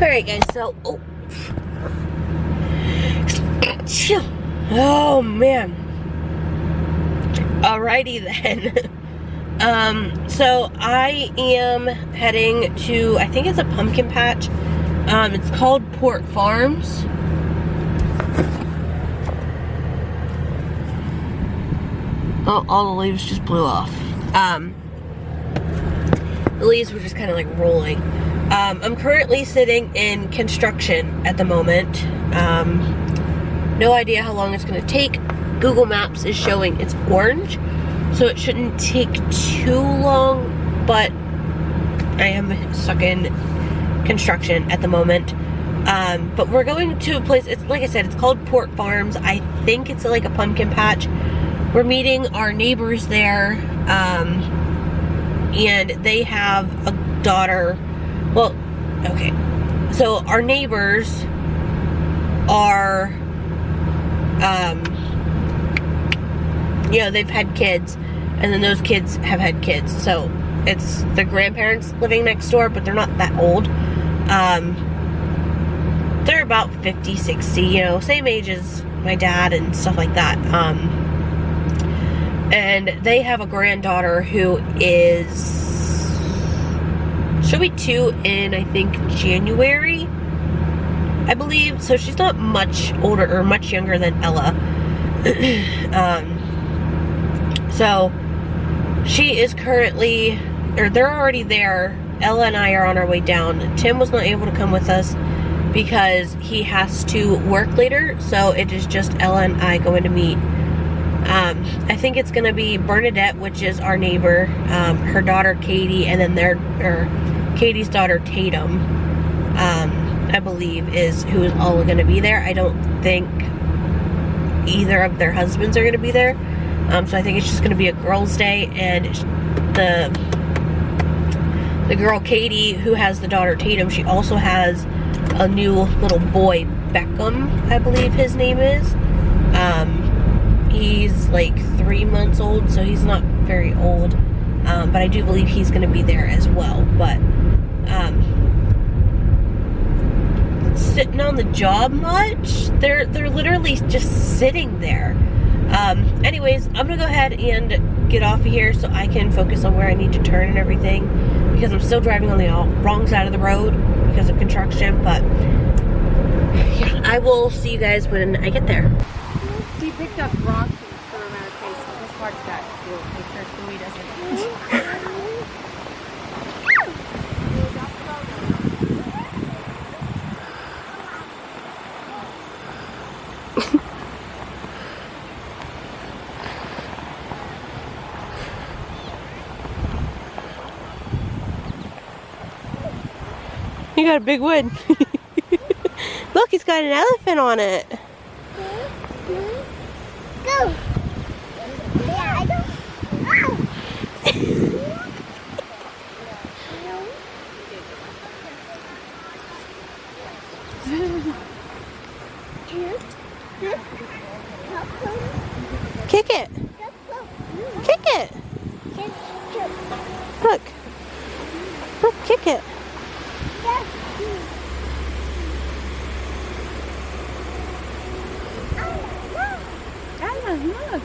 Alright guys, so, oh man. Alrighty then. So I am heading to, I think it's a pumpkin patch. It's called Port Farms. Oh, all the leaves just blew off. The leaves were just kind of like rolling. I'm currently sitting in construction at the moment. No idea how long it's gonna take. Google Maps is showing it's orange, so it shouldn't take too long, but I am stuck in construction at the moment. But we're going to a place, it's like I said, it's called Port Farms. I think it's like a pumpkin patch. We're meeting our neighbors there, and they have a daughter. Well, okay, so our neighbors are, you know, they've had kids, and then those kids have had kids, so it's the grandparents living next door, but they're not that old. They're about 50, 60, you know, same age as my dad and stuff like that. And they have a granddaughter who is, she'll be 2 in, I think, January, I believe. So she's not much older or much younger than Ella. So she is currently, or they're already there. Ella and I are on our way down. Tim was not able to come with us because he has to work later. So it is just Ella and I going to meet. I think it's going to be Bernadette, which is our neighbor, her daughter Katie, and then Katie's daughter Tatum, I believe, is who is all going to be there. I don't think either of their husbands are going to be there. So I think it's just going to be a girls' day, and the girl Katie, who has the daughter Tatum, she also has a new little boy, Beckham, I believe his name is. He's like 3 months old, so he's not very old. But I do believe he's going to be there as well. But sitting on the job much? They're literally just sitting there. Anyways, I'm gonna go ahead and get off of here so I can focus on where I need to turn and everything, because I'm still driving on the wrong side of the road because of construction. But yeah, I will see you guys when I get there. He picked up rocks and threw them at her face. This part's got to make sure Chloe doesn't. You got a big wood. Look, he's got an elephant on it. Go. Yeah, I don't. Kick it. Kick it. Look. Look, kick it. Look.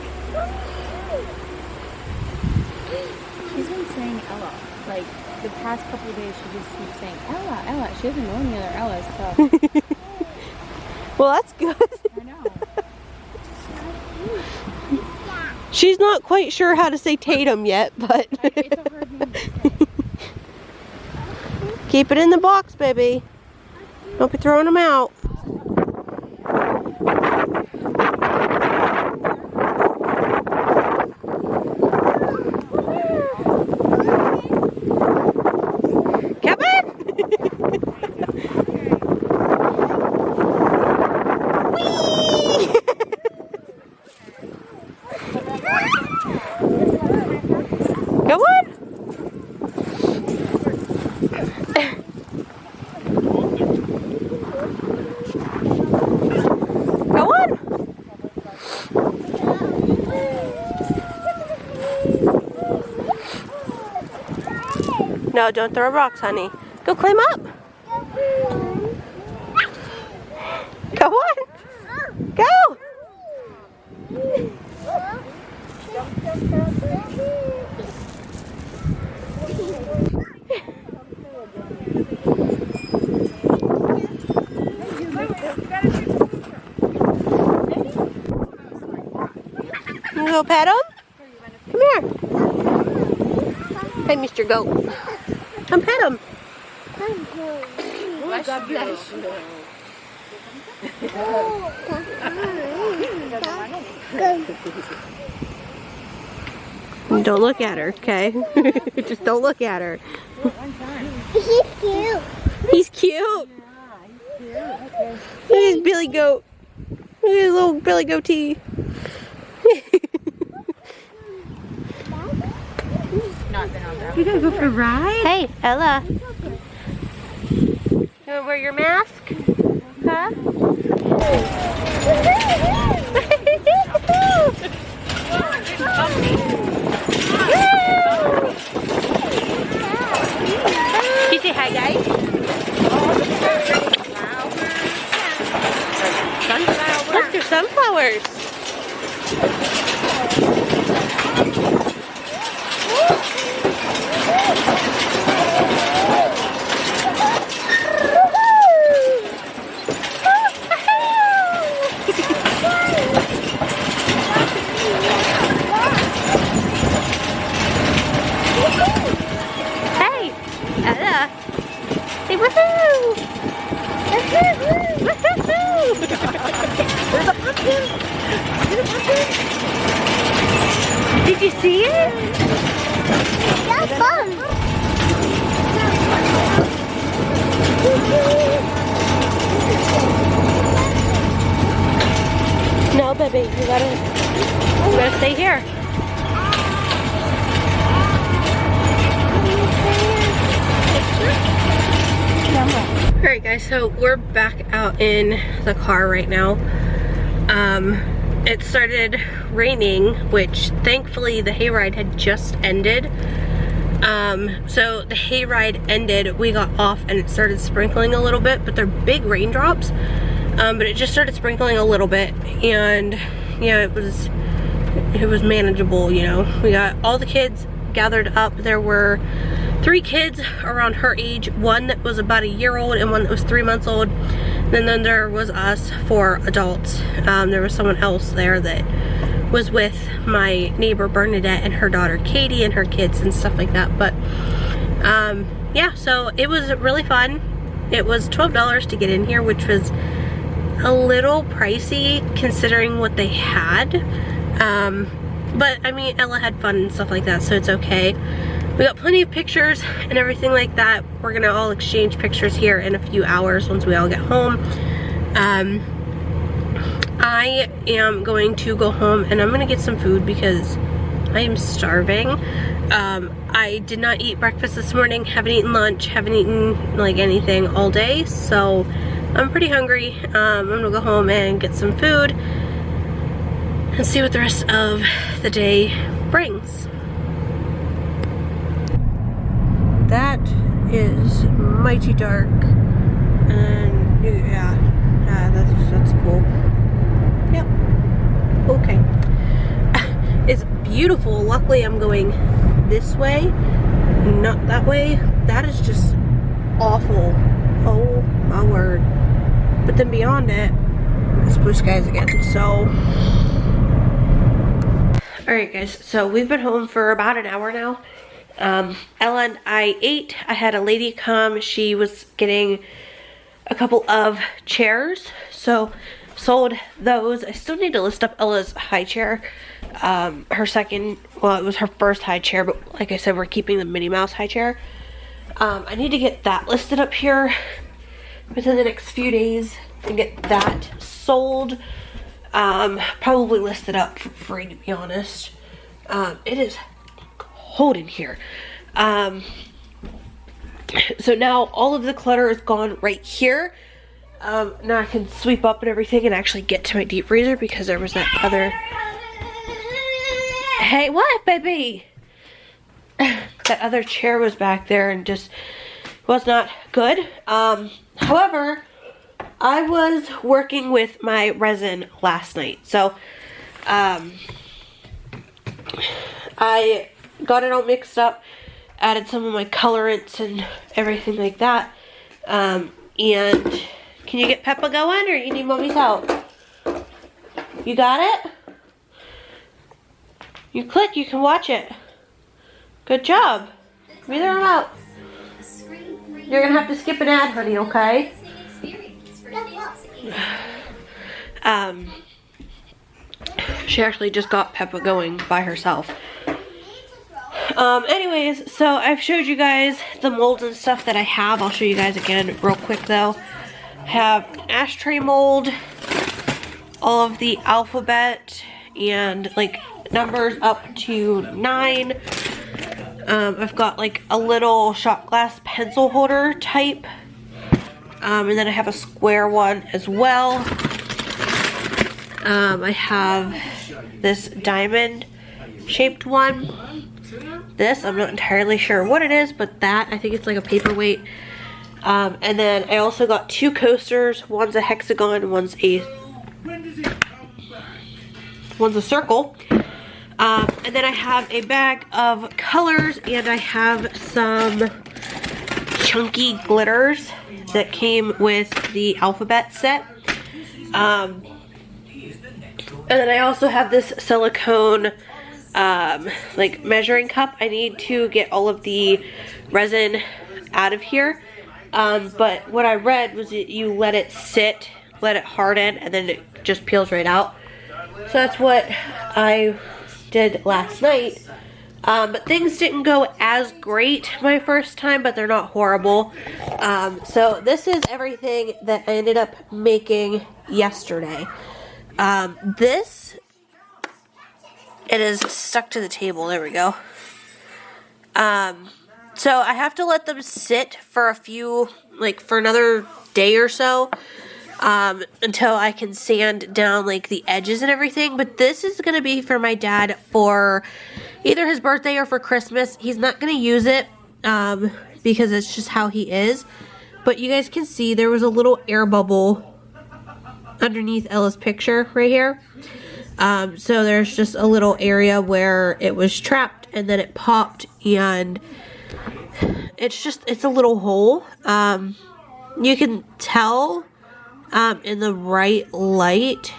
She's been saying Ella. Like, the past couple of days, she just keeps saying Ella, Ella. She doesn't know any other Ellas, so. Well, that's good. I know. She's not quite sure how to say Tatum yet, but. It's a hard name to say. Keep it in the box, baby. Don't be throwing them out. Go on. Go on. No, don't throw rocks, honey. Go climb up. go pet him? Come here. Hey, Mr. Goat. Come pet him. God bless you. Don't look at her, okay? Just don't look at her. He's cute. He's cute. Look at his Billy Goat. Look at his little Billy Goatee. You gotta go for a ride? Hey, Ella. You wanna wear your mask? Huh? Can you say hi, guys? Sunflowers. Look, there's sunflowers. Hey, Ella. Say woohoo! Woohoo! There's a pumpkin! There's a pumpkin! Did you see it? That's fun. No, baby, you gotta stay here. Alright guys, so we're back out in the car right now. It started raining, which thankfully the hayride had just ended. So the hayride ended, we got off and it started sprinkling a little bit, but they're big raindrops. But it just started sprinkling a little bit, and yeah, it was manageable, you know. We got all the kids gathered up. There were 3 kids around her age, one that was about a year old and one that was 3 months old. And then there was us 4 adults. There was someone else there that was with my neighbor Bernadette and her daughter Katie and her kids and stuff like that. But yeah, so it was really fun. It was $12 to get in here, which was a little pricey considering what they had. But I mean, Ella had fun and stuff like that, so it's okay. We got plenty of pictures and everything like that. We're gonna all exchange pictures here in a few hours once we all get home. I am going to go home and I'm gonna get some food because I am starving. I did not eat breakfast this morning, haven't eaten lunch, haven't eaten like anything all day, so I'm pretty hungry. I'm gonna go home and get some food and see what the rest of the day brings. That is mighty dark, and yeah, that's cool. Yep. Okay. It's beautiful. Luckily, I'm going this way, not that way. That is just awful. Oh my word. But then beyond it, it's blue skies again, so. Alright guys, so we've been home for about an hour now. Ella and I ate. I had a lady come. She was getting a couple of chairs, so sold those. I still need to list up Ella's high chair. Her second, well, it was her first high chair, but like I said, we're keeping the Minnie Mouse high chair. I need to get that listed up here within the next few days and get that sold. Probably listed up for free, to be honest. It is cold in here. So now all of the clutter is gone right here. Now I can sweep up and everything and actually get to my deep freezer because there was that other... Hey, what, baby? That other chair was back there and just was not good. However, I was working with my resin last night, so I got it all mixed up, added some of my colorants and everything like that. And can you get Peppa going, or you need Mommy's help? You got it? You click, you can watch it. Good job. Breathe them out. You're gonna have to skip an ad, honey, okay? She actually just got Peppa going by herself. Anyways, so I've showed you guys the molds and stuff that I have. I'll show you guys again real quick though. I have an ashtray mold, all of the alphabet and like numbers up to 9. I've got like a little shot glass pencil holder type. And then I have a square one as well. I have this diamond shaped one. This, I'm not entirely sure what it is, but that, I think it's like a paperweight. And then I also got 2 coasters. One's a hexagon, one's a circle. And then I have a bag of colors, and I have some chunky glitters that came with the alphabet set. And then I also have this silicone like measuring cup. I need to get all of the resin out of here. But what I read was that you let it sit, let it harden, and then it just peels right out. So that's what I did last night. But things didn't go as great my first time, but they're not horrible. So this is everything that I ended up making yesterday. It is stuck to the table. There we go. So I have to let them sit for a few, like for another day or so, until I can sand down like the edges and everything. But this is going to be for my dad for either his birthday or for Christmas. He's not going to use it, because it's just how he is. But you guys can see there was a little air bubble underneath Ella's picture right here. So there's just a little area where it was trapped and then it popped, and it's a little hole. You can tell in the right light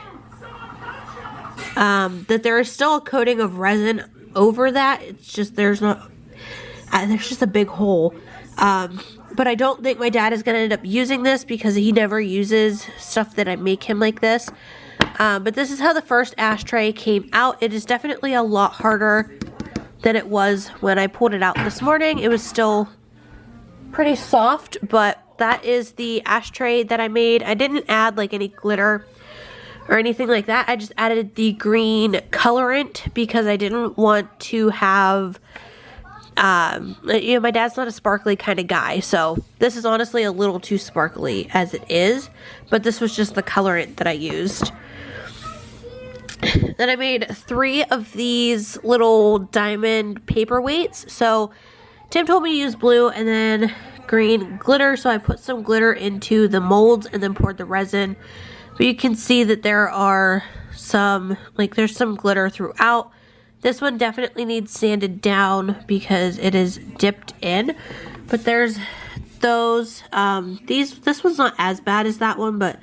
that there is still a coating of resin over that. It's just there's just a big hole. But I don't think my dad is going to end up using this because he never uses stuff that I make him like this. But this is how the first ashtray came out. It is definitely a lot harder than it was when I pulled it out this morning. It was still pretty soft, but that is the ashtray that I made. I didn't add like any glitter or anything like that. I just added the green colorant because I didn't want to have, my dad's not a sparkly kind of guy, so this is honestly a little too sparkly as it is, but this was just the colorant that I used. Then I made 3 of these little diamond paperweights. So Tim told me to use blue and then green glitter, so I put some glitter into the molds and then poured the resin. But you can see that there are some, there's some glitter throughout. This one definitely needs sanded down because it is dipped in. But there's those, this one's not as bad as that one, but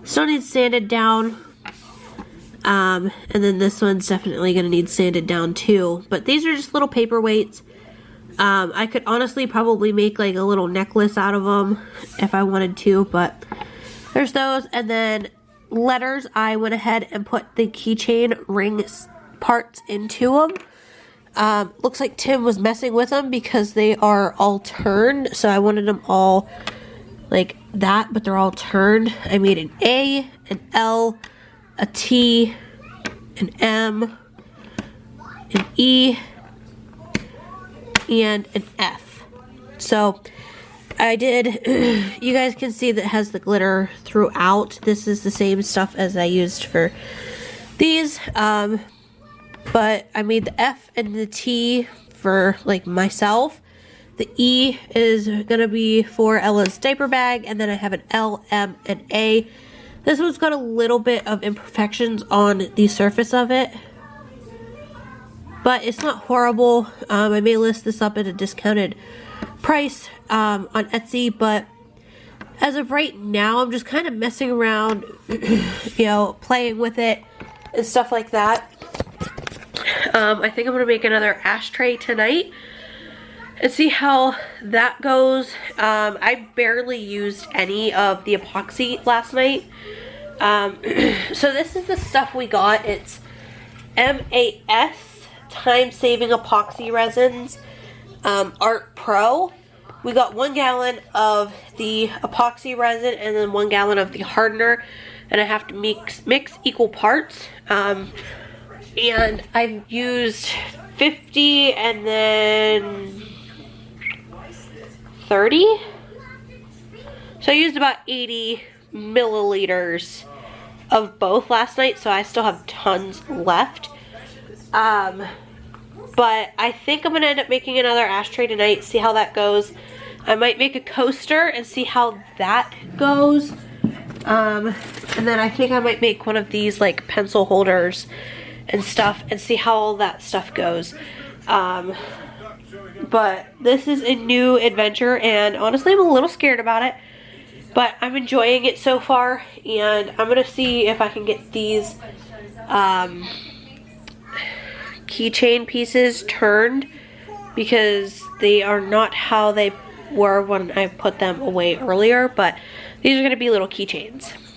still needs sanded down. And then this one's definitely going to need sanded down too. But these are just little paperweights. I could honestly probably make like a little necklace out of them if I wanted to, but there's those. And then letters, I went ahead and put the keychain ring parts into them. Looks like Tim was messing with them because they are all turned. So I wanted them all like that, but they're all turned. I made an A, an L, a T, an M, an E, and an F. So I did, you guys can see that it has the glitter throughout. This is the same stuff as I used for these, but I made the F and the T for like myself. The E is gonna be for Ella's diaper bag, and then I have an L, M, and A. This one's got a little bit of imperfections on the surface of it, but it's not horrible. I may list this up at a discounted price on Etsy, but as of right now, I'm just kind of messing around, playing with it and stuff like that. I think I'm gonna make another ashtray tonight and see how that goes. I barely used any of the epoxy last night. So this is the stuff we got. It's MAS, time-saving epoxy resins, Art Pro. We got 1 gallon of the epoxy resin and then 1 gallon of the hardener, and I have to mix equal parts. And I've used 50 and then 30. So I used about 80 milliliters of both last night, so I still have tons left. But I think I'm gonna end up making another ashtray tonight, see how that goes. I might make a coaster and see how that goes. And then I think I might make one of these like pencil holders and stuff and see how all that stuff goes. But this is a new adventure, and honestly I'm a little scared about it, but I'm enjoying it so far. And I'm gonna see if I can get these keychain pieces turned, because they are not how they were when I put them away earlier, but these are gonna be little keychains.